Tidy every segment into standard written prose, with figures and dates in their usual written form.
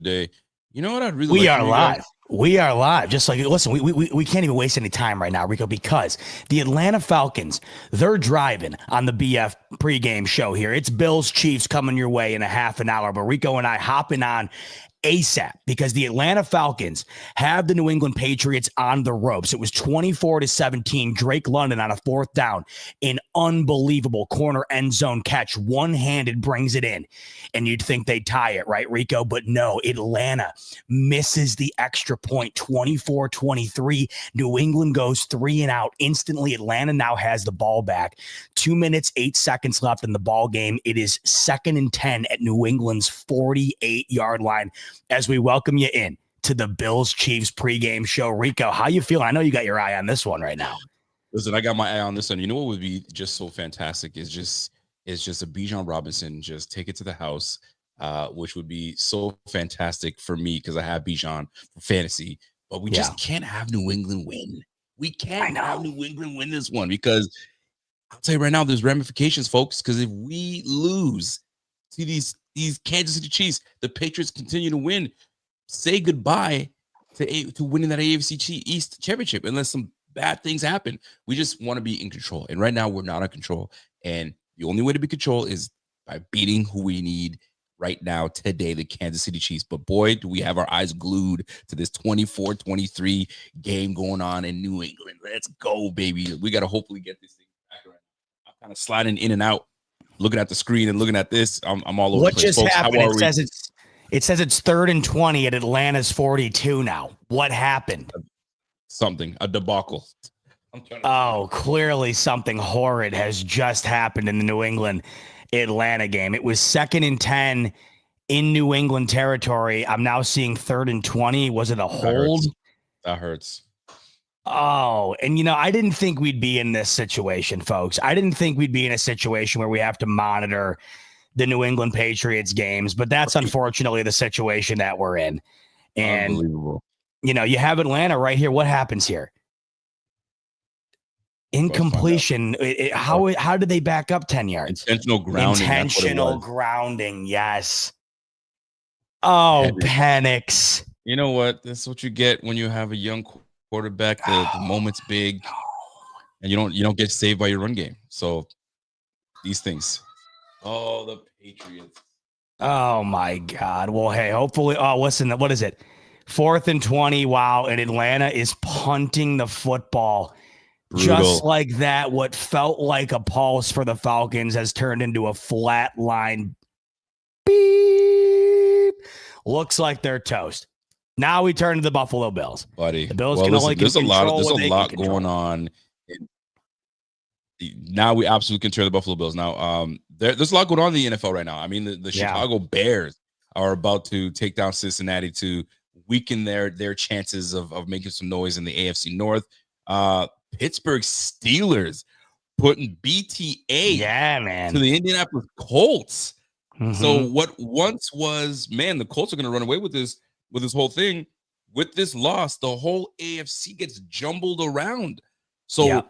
today. You know what I'd really We like are from you live. guys? We are live. Just like, listen, we can't even waste any time right now, Rico, because the Atlanta Falcons, they're driving on the BF pregame show here. It's Bills Chiefs coming your way in a half an hour, but Rico and I hopping on ASAP because the Atlanta Falcons have the New England Patriots on the ropes. It was 24-17. Drake London on a fourth down, an unbelievable corner end zone catch, one-handed brings it in, and you'd think they'd tie it, right, Rico? But no, Atlanta misses the extra point, 24-23. New England goes 3 and out instantly. Atlanta now has the ball back. 2 minutes, 8 seconds left in the ball game. It is 2nd and 10 at New England's 48-yard line. As we welcome you in to the Bills Chiefs pregame show. Rico, how you feeling? I know you got your eye on this one right now. Listen, I got my eye on this one. You know what would be just so fantastic is just a Bijan Robinson just take it to the house, which would be so fantastic for me because I have Bijan for fantasy. But we just can't have New England win. We can't have New England win this one because I'll tell you right now, there's ramifications, folks. Because if we lose to these Kansas City Chiefs, the Patriots continue to win. Say goodbye to winning that AFC East championship unless some bad things happen. We just want to be in control. And right now we're not in control. And the only way to be in control is by beating who we need right now today, the Kansas City Chiefs. But boy, do we have our eyes glued to this 24-23 game going on in New England. Let's go, baby. We got to hopefully get this thing back around. I'm kind of sliding in and out, looking at the screen and looking at this. I'm all over what the place. Just folks, happened? how are It says it's 3rd and 20 at Atlanta's 42 now. What happened? Something, a debacle. Clearly something horrid has just happened in the New England Atlanta game. It was 2nd and 10 in New England territory. I'm now seeing 3rd and 20. Was it a hold? That hurts. Oh, and I didn't think we'd be in this situation, folks. I didn't think we'd be in a situation where we have to monitor the New England Patriots games, but that's unfortunately the situation that we're in. And unbelievable. You have Atlanta right here. What happens here? Incompletion. How did they back up 10 yards? Intentional grounding. Intentional grounding. Yes. Oh, Penix. You know what? That's what you get when you have a young quarterback. The moment's big, and you don't get saved by your run game. So these things. Oh, the Patriots. Oh my God. Well, hey, hopefully. Oh, listen. What is it? 4th and 20. Wow. And Atlanta is punting the football. Brutal. Just like that, what felt like a pulse for the Falcons has turned into a flat line. Beep. Looks like they're toast. Now we turn to the Buffalo Bills. Buddy. The Bills can only there's a lot control. going on. Now we absolutely control the Buffalo Bills. Now, there's a lot going on in the NFL right now. I mean, the Chicago Bears are about to take down Cincinnati to weaken their chances of making some noise in the AFC North. Pittsburgh Steelers putting BTA to the Indianapolis Colts. Mm-hmm. So what once was, the Colts are going to run away with this whole thing. With this loss, the whole AFC gets jumbled around. So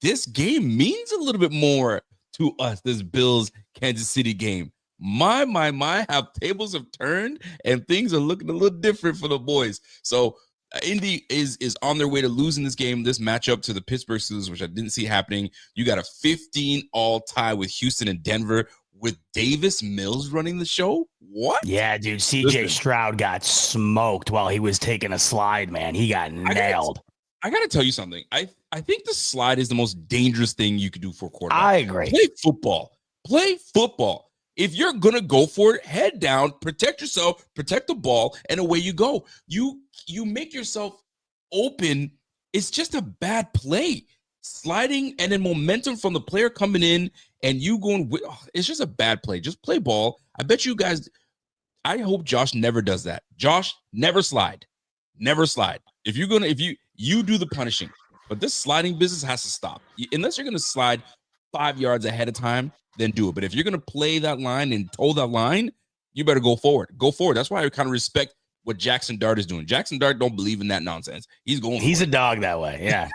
this game means a little bit more to us, this Bills Kansas City game. My, how tables have turned and things are looking a little different for the boys. So Indy is on their way to losing this game, this matchup to the Pittsburgh Steelers, which I didn't see happening. You got a 15-all tie with Houston and Denver with Davis Mills running the show. What? Yeah, dude. CJ Stroud got smoked while he was taking a slide, man. He got nailed. I got to tell you something. I think the slide is the most dangerous thing you could do for a quarterback. I agree. Play football. If you're going to go for it, head down, protect yourself, protect the ball, and away you go. You make yourself open. It's just a bad play. Sliding and then momentum from the player coming in and you going with, it's just a bad play. Just play ball. I bet you guys, I hope Josh never does that. Josh, never slide. Never slide. If you do the punishing, but this sliding business has to stop. Unless you're going to slide 5 yards ahead of time, then do it. But if you're going to play that line and toe that line, you better go forward. Go forward. That's why I kind of respect what Jackson Dart is doing. Jackson Dart don't believe in that nonsense. He's a dog that way. Yeah.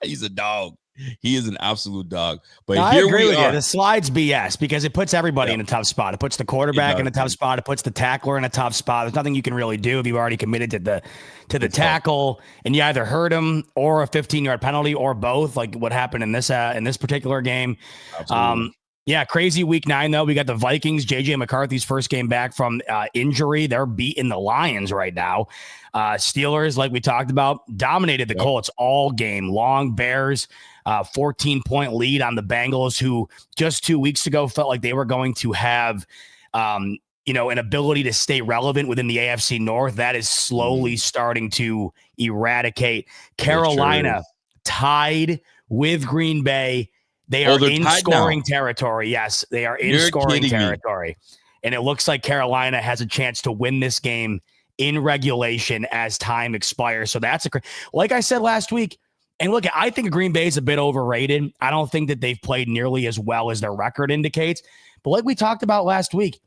He's a dog. He is an absolute dog. But No, I here agree we with you. are. The slide's BS because it puts everybody in a tough spot. It puts the quarterback in a tough spot. It puts the tackler in a tough spot. There's nothing you can really do if you've already committed to the tackle, and you either hurt him or a 15-yard penalty or both, like what happened in this particular game. Absolutely. Yeah, crazy week 9 though. We got the Vikings. JJ McCarthy's first game back from injury. They're beating the Lions right now. Steelers, like we talked about, dominated the Colts all game long. Bears. 14-point lead on the Bengals, who just 2 weeks ago felt like they were going to have, an ability to stay relevant within the AFC North. That is slowly starting to eradicate. Carolina tied with Green Bay. They are in scoring territory. Yes, they are in scoring territory. And it looks like Carolina has a chance to win this game in regulation as time expires. So that's like I said last week. And look, I think Green Bay is a bit overrated. I don't think that they've played nearly as well as their record indicates. But like we talked about last week,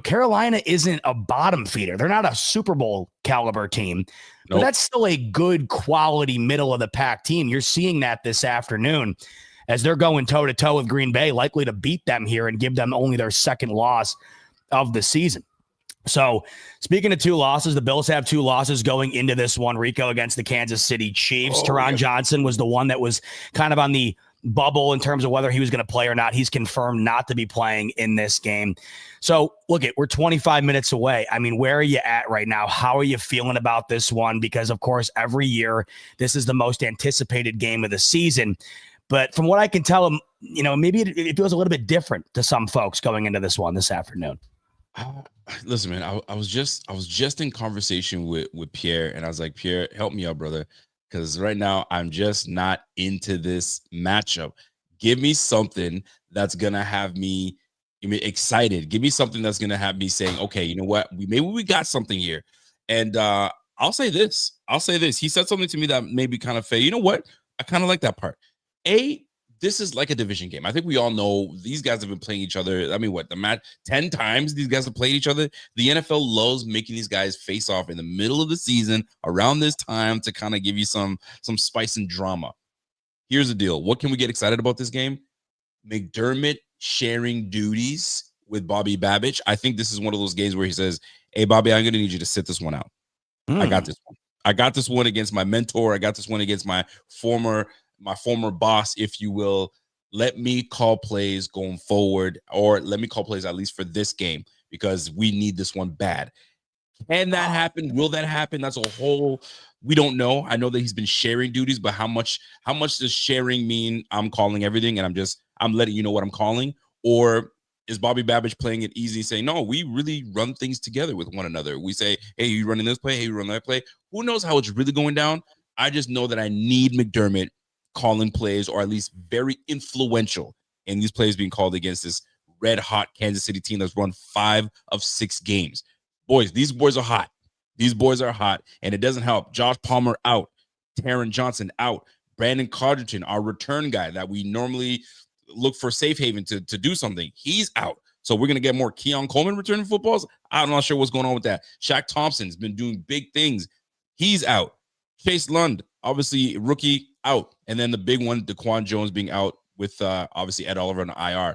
Carolina isn't a bottom feeder. They're not a Super Bowl caliber team, but that's still a good quality middle of the pack team. You're seeing that this afternoon as they're going toe to toe with Green Bay, likely to beat them here and give them only their second loss of the season. So speaking of 2 losses, the Bills have 2 losses going into this one, Rico, against the Kansas City Chiefs. Teron Johnson was the one that was kind of on the bubble in terms of whether he was going to play or not. He's confirmed not to be playing in this game. So look, we're 25 minutes away. I mean, where are you at right now? How are you feeling about this one? Because of course, every year, this is the most anticipated game of the season. But from what I can tell, maybe it feels a little bit different to some folks going into this one this afternoon. Listen, man, I was just in conversation with Pierre, and I was like, Pierre, help me out, brother, because right now I'm just not into this matchup. Give me something that's gonna have me excited. Give me something that's gonna have me saying, okay, you know what, maybe we got something here. And I'll say this. He said something to me that made me kind of say, you know what, I kind of like that part. This is like a division game. I think we all know these guys have been playing each other. I mean, the match 10 times these guys have played each other. The NFL loves making these guys face off in the middle of the season around this time to kind of give you some spice and drama. Here's the deal. What can we get excited about this game? McDermott sharing duties with Bobby Babich. I think this is one of those games where he says, hey, Bobby, I'm going to need you to sit this one out. I got this one. I got this one against my mentor. I got this one against my former boss, if you will. Let me call plays going forward, or let me call plays at least for this game, because we need this one bad. Can that happen? Will that happen? That's a whole, we don't know. I know that he's been sharing duties, but how much does sharing mean I'm calling everything and I'm letting you know what I'm calling? Or is Bobby Babich playing it easy, saying, no, we really run things together with one another. We say, hey, you running this play? Hey, you run that play? Who knows how it's really going down? I just know that I need McDermott calling plays, or at least very influential in these plays being called against this red hot Kansas City team that's run 5 of 6 games. Boys, these boys are hot. These boys are hot, and it doesn't help. Josh Palmer out, Taron Johnson out, Brandon Codgerton, our return guy that we normally look for safe haven to do something, he's out. So we're going to get more Keon Coleman returning footballs. I'm not sure what's going on with that. Shaq Thompson's been doing big things. He's out. Chase Lund, obviously rookie, out. And then the big one, Daquan Jones being out with obviously Ed Oliver on IR.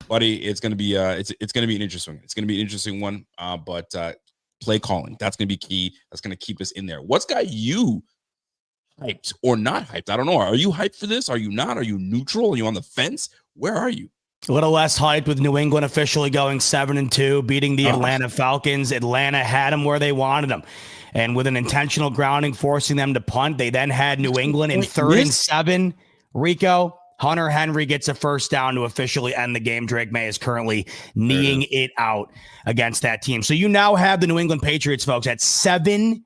Buddy, it's going to be it's going to be an interesting one. It's going to be an interesting one. But play calling, that's going to be key. That's going to keep us in there. What's got you hyped or not hyped? I don't know. Are you hyped for this? Are you not? Are you neutral? Are you on the fence? Where are you? A little less hyped with New England officially going 7-2, beating the Atlanta Falcons. Atlanta had them where they wanted them. And with an intentional grounding, forcing them to punt, they then had New England in 3rd and 7. Rico, Hunter Henry gets a first down to officially end the game. Drake May is currently kneeing it out against that team. So you now have the New England Patriots, folks, at 7-2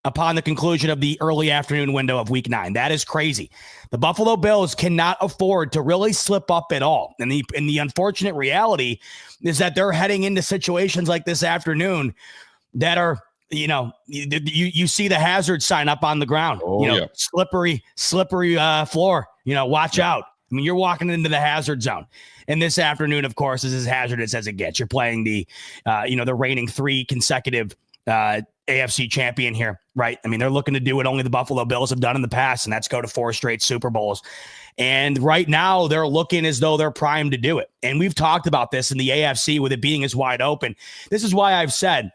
upon the conclusion of the early afternoon window of week 9. That is crazy. The Buffalo Bills cannot afford to really slip up at all. And the unfortunate reality is that they're heading into situations like this afternoon that are, you see the hazard sign up on the ground, slippery floor, watch out. I mean, you're walking into the hazard zone. And this afternoon, of course, is as hazardous as it gets. You're playing the reigning 3 consecutive AFC champion here, right? I mean, they're looking to do what only the Buffalo Bills have done in the past, and that's go to 4 straight Super Bowls. And right now, they're looking as though they're primed to do it. And we've talked about this in the AFC with it being as wide open. This is why I've said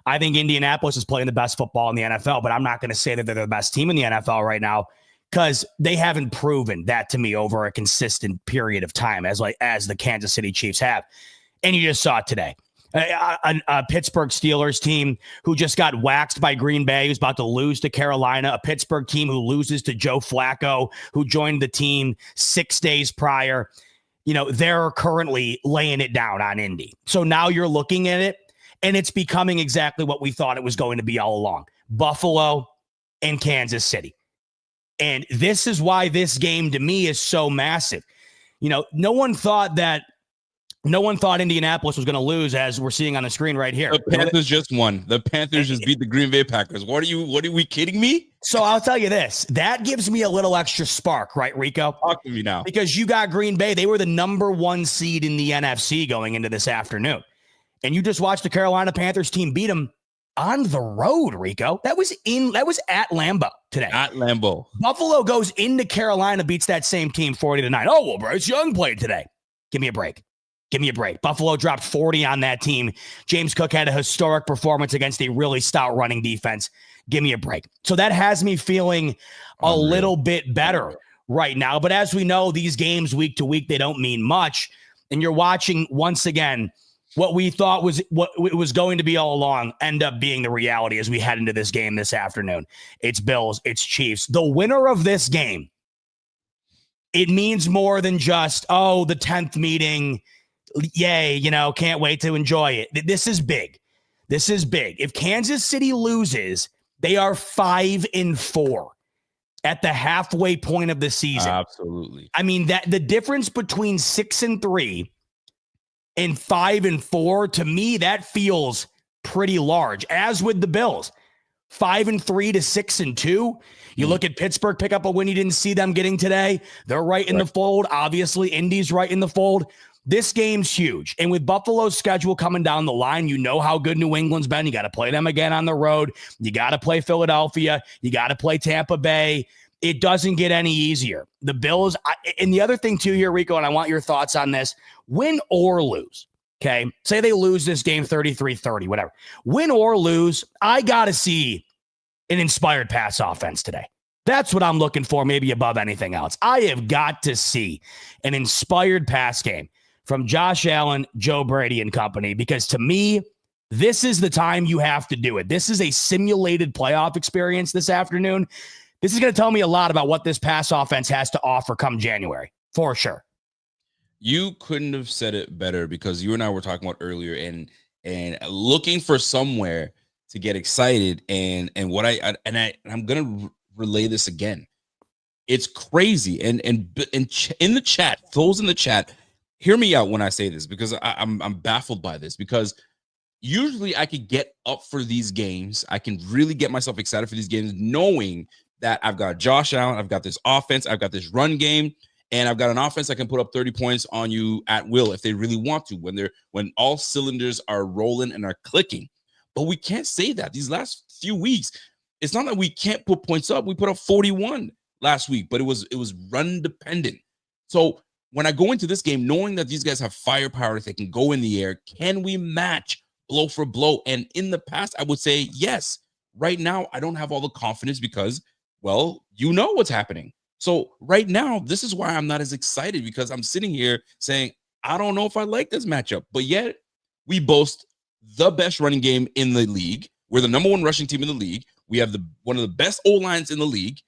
I think Indianapolis is playing the best football in the NFL, but I'm not going to say that they're the best team in the NFL right now because they haven't proven that to me over a consistent period of time as the Kansas City Chiefs have. And you just saw it today. A Pittsburgh Steelers team who just got waxed by Green Bay, who's about to lose to Carolina, a Pittsburgh team who loses to Joe Flacco, who joined the team 6 days prior. They're currently laying it down on Indy. So now you're looking at it, and it's becoming exactly what we thought it was going to be all along. Buffalo and Kansas City. And this is why this game to me is so massive. No one thought Indianapolis was going to lose, as we're seeing on the screen right here. The Panthers just won. The Panthers just beat the Green Bay Packers. What are we kidding me? So I'll tell you this. That gives me a little extra spark, right, Rico? Talk to me now. Because you got Green Bay. They were the number 1 seed in the NFC going into this afternoon. And you just watched the Carolina Panthers team beat them on the road, Rico. That was at Lambeau today. At Lambeau. Buffalo goes into Carolina, beats that same team 40-9. Oh, well, Bryce Young played today. Give me a break. Buffalo dropped 40 on that team. James Cook had a historic performance against a really stout running defense. Give me a break. So that has me feeling a little bit better right now. But as we know, these games week to week, they don't mean much. And you're watching, once again, what we thought was what it was going to be all along end up being the reality as we head into this game this afternoon. It's Bills, it's Chiefs. The winner of this game, it means more than just, the 10th meeting. Yay, can't wait to enjoy it. This is big. If Kansas City loses, they are 5-4 at the halfway point of the season. Absolutely. I mean, that the difference between 6-3 and 5-4, to me, that feels pretty large. As with the Bills, 5-3 to 6-2. You look at Pittsburgh, pick up a win you didn't see them getting today. They're right in the fold. Obviously, Indy's right in the fold. This game's huge. And with Buffalo's schedule coming down the line, you know how good New England's been. You got to play them again on the road. You got to play Philadelphia. You got to play Tampa Bay. It doesn't get any easier. The Bills, and the other thing too here, Rico, and I want your thoughts on this, win or lose, okay? Say they lose this game 33-30, whatever. Win or lose, I got to see an inspired pass offense today. That's what I'm looking for, maybe above anything else. I have got to see an inspired pass game from Josh Allen, Joe Brady, and company, because to me, this is the time you have to do it. This is a simulated playoff experience this afternoon. This is going to tell me a lot about what this pass offense has to offer come January, for sure. You couldn't have said it better, because you and I were talking about earlier and looking for somewhere to get excited. And what I'm going to relay this again. It's crazy. And in the chat, those in the chat, hear me out when I say this, because I'm baffled by this, because usually I could get up for these games. I can really get myself excited for these games, knowing that I've got Josh Allen, I've got this offense, I've got this run game, and I've got an offense that can put up 30 points on you at will if they really want to, when all cylinders are rolling and are clicking. But we can't say that. These last few weeks, it's not that we can't put points up. We put up 41 last week, but it was run dependent. So when I go into this game, knowing that these guys have firepower, they can go in the air, can we match blow for blow? And in the past, I would say yes. Right now, I don't have all the confidence because, well, you know what's happening. So right now, this is why I'm not as excited, because I'm sitting here saying, I don't know if I like this matchup. But yet, we boast the best running game in the league. We're the number 1 rushing team in the league. We have one of the best O-lines in the league.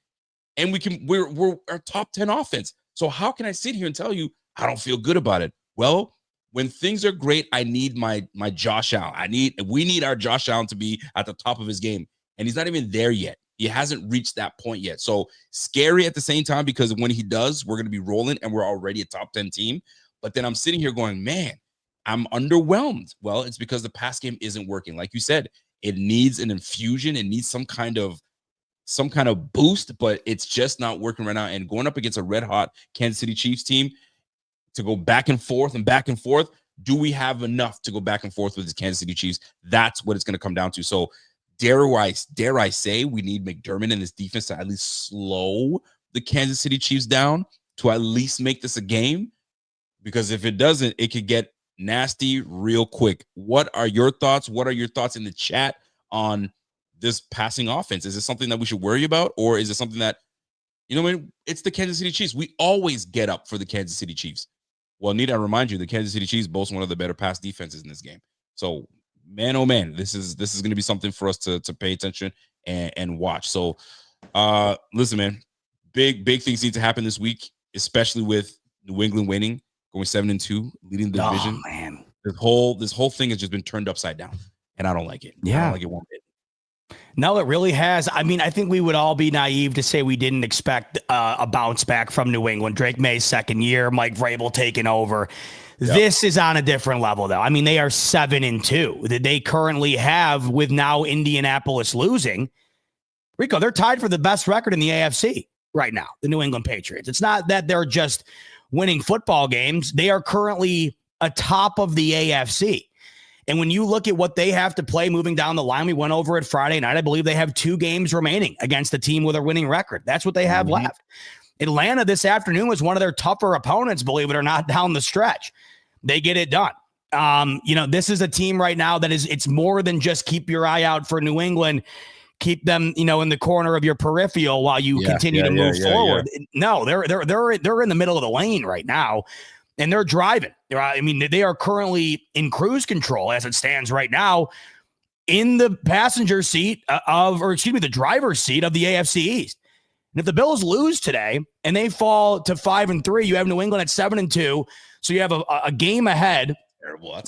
And we're our top 10 offense. So how can I sit here and tell you I don't feel good about it? Well, when things are great, I need my Josh Allen. We need our Josh Allen to be at the top of his game. And he's not even there yet. He hasn't reached that point yet. So scary at the same time, because when he does, we're going to be rolling and we're already a top 10 team. But then I'm sitting here going, man, I'm underwhelmed. Well, it's because the pass game isn't working. Like you said, it needs an infusion. It needs some kind of boost, but it's just not working right now. And going up against a red hot Kansas City Chiefs team, to go back and forth, do we have enough to go back and forth with the Kansas City Chiefs? That's what it's going to come down to. So dare I say we need McDermott and his defense to at least slow the Kansas City Chiefs down to at least make this a game? Because if it doesn't, it could get nasty real quick. What are your thoughts? What are your thoughts in the chat on this passing offense? Is it something that we should worry about, or is it something that, it's the Kansas City Chiefs. We always get up for the Kansas City Chiefs. Well, need I remind you, the Kansas City Chiefs boast one of the better pass defenses in this game. So, man, oh man, this is going to be something for us to pay attention and watch. So, listen, man, big things need to happen this week, especially with New England winning, going 7-2, leading the division. Man, this whole thing has just been turned upside down, and I don't like it. Yeah, I don't like it one bit. No, it really has. I mean, I think we would all be naive to say we didn't expect a bounce back from New England. Drake May's second year, Mike Vrabel taking over. Yep. This is on a different level, though. I mean, they are 7-2 that they currently have, with now Indianapolis losing. Rico, they're tied for the best record in the AFC right now, the New England Patriots. It's not that they're just winning football games. They are currently atop of the AFC. And when you look at what they have to play moving down the line, we went over it Friday night. I believe they have 2 games remaining against a team with a winning record. That's what they have left. Atlanta this afternoon was one of their tougher opponents, believe it or not, down the stretch. They get it done. This is a team right now that it's more than just keep your eye out for New England. Keep them, in the corner of your peripheral while you continue to move forward. Yeah. No, they're in the middle of the lane right now. And they're driving. I mean, they are currently in cruise control as it stands right now in the passenger seat the driver's seat of the AFC East. And if the Bills lose today and they fall to 5-3, you have New England at 7-2. So you have a game ahead,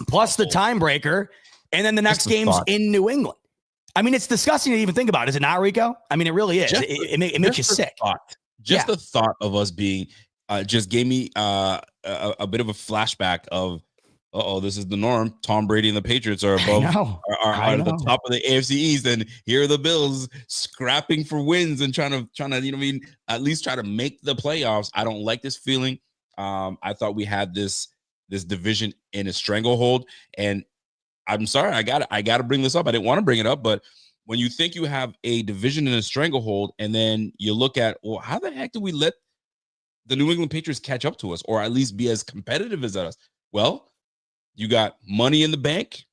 plus the tiebreaker, and then the next game's in New England. I mean, it's disgusting to even think about. Is it not, Rico? I mean, it really is. It makes you sick. The thought of us being just gave me a bit of a flashback of, this is the norm. Tom Brady and the Patriots are above, are at the top of the AFC East, and here are the Bills scrapping for wins and trying to, at least try to make the playoffs. I don't like this feeling. I thought we had this division in a stranglehold, and I'm sorry, I got to bring this up. I didn't want to bring it up, but when you think you have a division in a stranglehold, and then you look at, well, how the heck did we let the New England Patriots catch up to us, or at least be as competitive as us? Well, you got money in the bank.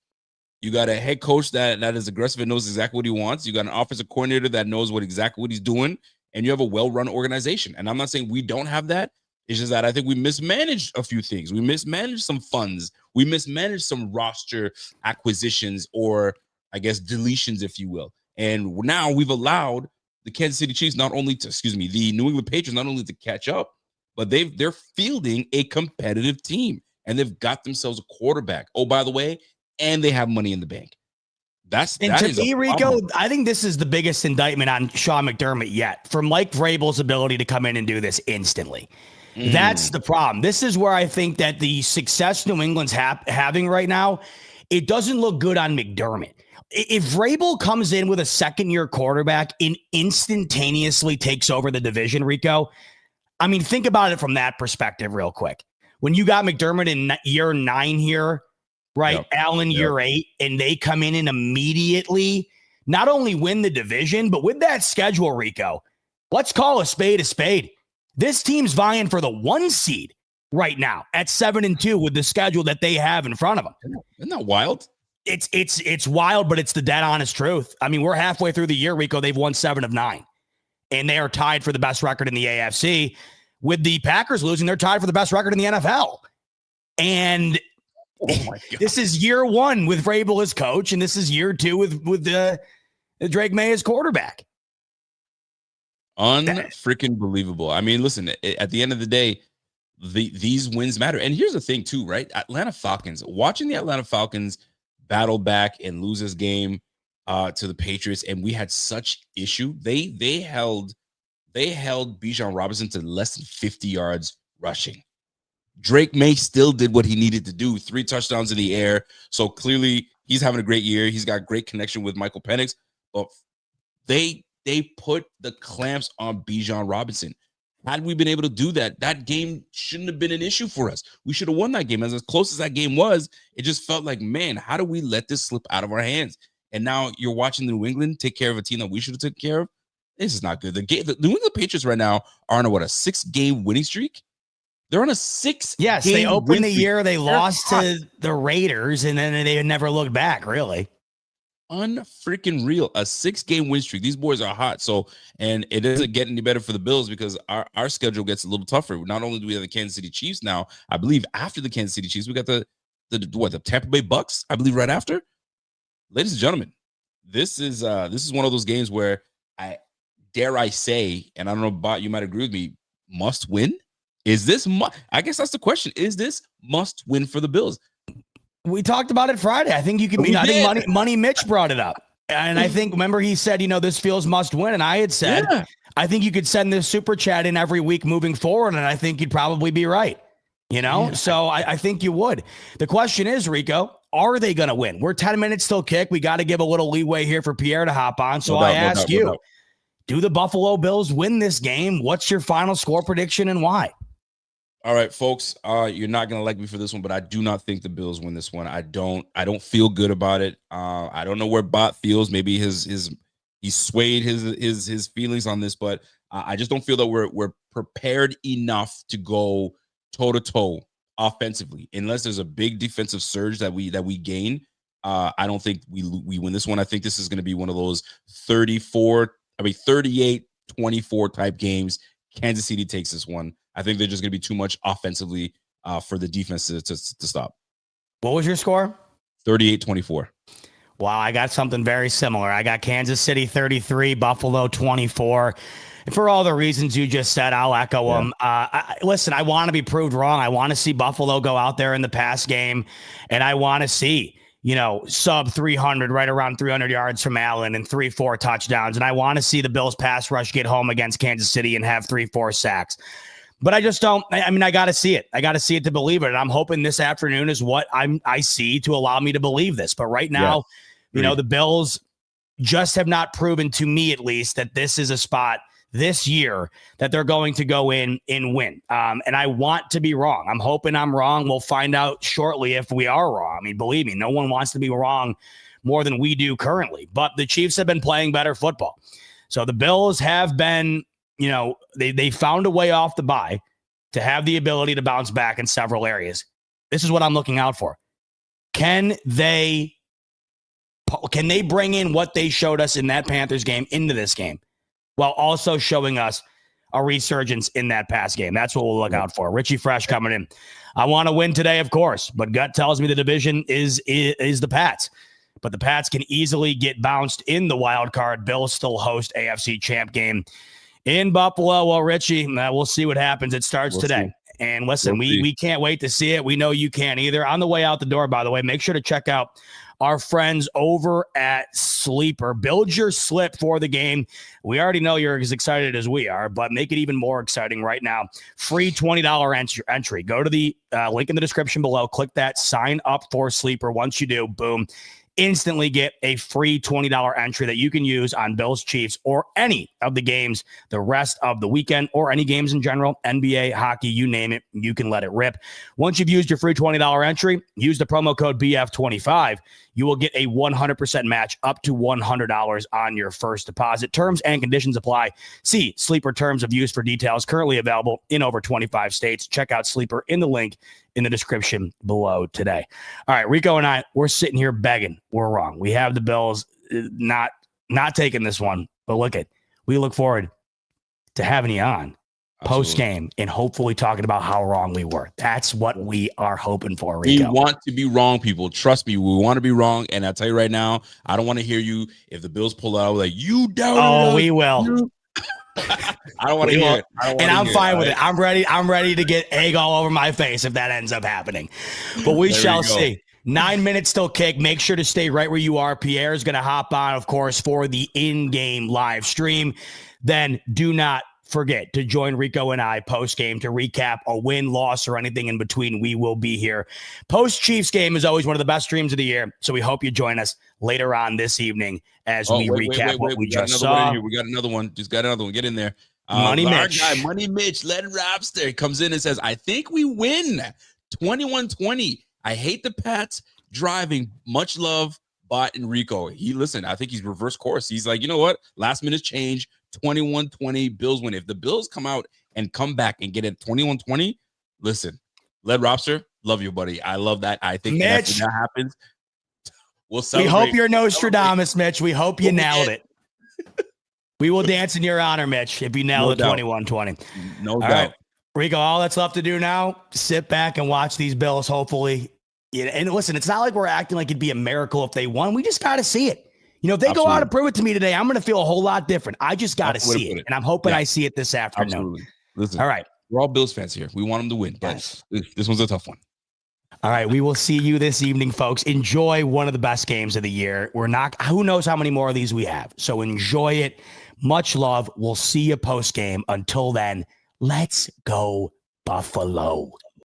You got a head coach that is aggressive and knows exactly what he wants. You got an offensive coordinator that knows exactly what he's doing, and you have a well-run organization. And I'm not saying we don't have that. It's just that I think we mismanaged a few things. We mismanaged some funds. We mismanaged some roster acquisitions, or I guess deletions, if you will. And now we've allowed the Kansas City Chiefs the New England Patriots not only to catch up, but they're fielding a competitive team, and they've got themselves a quarterback. Oh, by the way, and they have money in the bank. Rico, I think this is the biggest indictment on Sean McDermott yet, for Mike Vrabel's ability to come in and do this instantly. That's the problem. This is where I think that the success New England's having right now, it doesn't look good on McDermott. If Vrabel comes in with a second-year quarterback and instantaneously takes over the division, Rico, I mean, think about it from that perspective real quick. When you got McDermott in year 9 here, right? Yep. Allen year 8, and they come in and immediately not only win the division, but with that schedule, Rico, let's call a spade a spade. This team's vying for the 1 seed right now at 7-2 with the schedule that they have in front of them. Isn't that wild? It's wild, but it's the dead honest truth. I mean, we're halfway through the year, Rico. They've won 7 of 9. And they are tied for the best record in the AFC. With the Packers losing, they're tied for the best record in the NFL. And this is year 1 with Vrabel as coach, and this is year 2 with Drake May as quarterback. Unfreaking believable. I mean, listen, at the end of the day, these wins matter. And here's the thing, too, right? Atlanta Falcons, watching the Atlanta Falcons battle back and lose this game to the Patriots, and we had such issue. They held Bijan Robinson to less than 50 yards rushing. Drake May still did what he needed to do, 3 touchdowns in the air. So clearly he's having a great year. He's got great connection with Michael Penix, but they put the clamps on Bijan Robinson. Had we been able to do that, that game shouldn't have been an issue for us. We should have won that game. As close as that game was, it just felt like, man, how do we let this slip out of our hands? And now you're watching the New England take care of a team that we should have taken care of. This is not good. The New England Patriots right now are on a 6-game winning streak. They're on a 6. Yes, they opened the year. They lost to the Raiders, and then they never looked back, really. Unfreaking real. A 6-game win streak. These boys are hot. So, and it doesn't get any better for the Bills because our schedule gets a little tougher. Not only do we have the Kansas City Chiefs now, I believe after the Kansas City Chiefs, we got the Tampa Bay Bucks, I believe, right after. Ladies and gentlemen, this is one of those games where I say, and I don't know about you might agree with me, must win. Is this I guess that's the question. Is this must win for the Bills? We talked about it Friday. I think you can I think Money Mitch brought it up. And I think, remember, he said, this feels must win. And I had said, I think you could send this super chat in every week moving forward. And I think you'd probably be right. So I think you would. The question is, Rico, are they going to win? We're 10 minutes till kick. We got to give a little leeway here for Pierre to hop on. So I ask you, do the Buffalo Bills win this game? What's your final score prediction and why? All right, folks, you're not going to like me for this one, but I do not think the Bills win this one. I don't feel good about it. I don't know where Bot feels. Maybe he swayed his feelings on this, but I just don't feel that we're prepared enough to go toe-to-toe offensively. Unless there's a big defensive surge that we gain, I don't think we win this one. I think this is going to be one of those 38-24 type games. Kansas City takes this one. I think they're just going to be too much offensively for the defense to stop. What was your score? 38-24. Wow, I got something very similar. I got Kansas City 33, Buffalo 24. And for all the reasons you just said, I'll echo them. Listen, I want to be proved wrong. I want to see Buffalo go out there in the pass game, and I want to see sub 300, right around 300 yards from Allen and 3-4 touchdowns. And I want to see the Bills pass rush get home against Kansas City and have 3-4 sacks. But I just don't. I mean, I got to see it. I got to see it to believe it. And I'm hoping this afternoon is what I see to allow me to believe this. But right now, the Bills just have not proven to me, at least, that this is a spot this year that they're going to go in and win. And I want to be wrong. I'm hoping I'm wrong. We'll find out shortly if we are wrong. I mean, believe me, no one wants to be wrong more than we do currently. But the Chiefs have been playing better football. So the Bills have been, they found a way off the bye to have the ability to bounce back in several areas. This is what I'm looking out for. Can they bring in what they showed us in that Panthers game into this game while also showing us a resurgence in that pass game? That's what we'll look out for. Richie Fresh coming in. I want to win today, of course, but gut tells me the division is the Pats. But the Pats can easily get bounced in the wild card. Bills still host AFC champ game in Buffalo. Well, Richie, we'll see what happens. It starts today. And listen, we can't wait to see it. We know you can't either. On the way out the door, by the way, make sure to check out our friends over at Sleeper. Build your slip for the game. We already know you're as excited as we are, but make it even more exciting right now. Free $20 entry. Go to the link in the description below. Click that. Sign up for Sleeper. Once you do, boom. Instantly get a free $20 entry that you can use on Bills Chiefs or any of the games the rest of the weekend, or any games in general, NBA, hockey, you name it, you can let it rip. Once you've used your free $20 entry, use the promo code BF25. You will get a 100% match up to $100 on your first deposit. Terms and conditions apply. See Sleeper terms of use for details. Currently available in over 25 states. Check out Sleeper in the link in the description below today. All right, Rico and I, we're sitting here begging. We're wrong. We have the Bills not taking this one, but we look forward to having you on post game and hopefully talking about how wrong we were. That's what we are hoping for, Rico. We want to be wrong, people. Trust me, we want to be wrong. And I'll tell you right now, I don't want to hear you if the Bills pull out like you doubted. Oh, we will. I don't want to hear it. And I'm fine with it. I'm ready to get egg all over my face if that ends up happening. But we shall see. 9 minutes till kick. Make sure to stay right where you are. Pierre is going to hop on, of course, for the in-game live stream. Then do not forget to join Rico and I post-game to recap a win, loss, or anything in between. We will be here. Post-Chiefs game is always one of the best streams of the year, so we hope you join us later on this evening as we recap what we just saw. We got another one. Just got another one. Get in there. Money Our Mitch. guy, Money Mitch, Len Rapster, comes in and says, I think we win 21-20. I hate the Pats driving. Much love, Bot and Rico. I think he's reverse course. He's like, you know what? Last minute change, 21-20, Bills win. If the Bills come out and come back and get it 21-20, listen, Len Rapster, love you, buddy. I love that. I think Mitch, that happens. We'll celebrate. We hope you're Nostradamus, Mitch. We hope you nailed it. We will dance in your honor, Mitch, if you nail the 21-20. No doubt. Right. Rico, all that's left to do now, sit back and watch these Bills, hopefully. And listen, it's not like we're acting like it'd be a miracle if they won. We just got to see it. If they go out and prove it to me today, I'm going to feel a whole lot different. I just got to see it. And I'm hoping I see it this afternoon. Absolutely. Listen, all right. We're all Bills fans here. We want them to win, but this one's a tough one. All right, we will see you this evening, folks. Enjoy one of the best games of the year. Who knows how many more of these we have. So enjoy it. Much love. We'll see you post game. Until then, let's go Buffalo.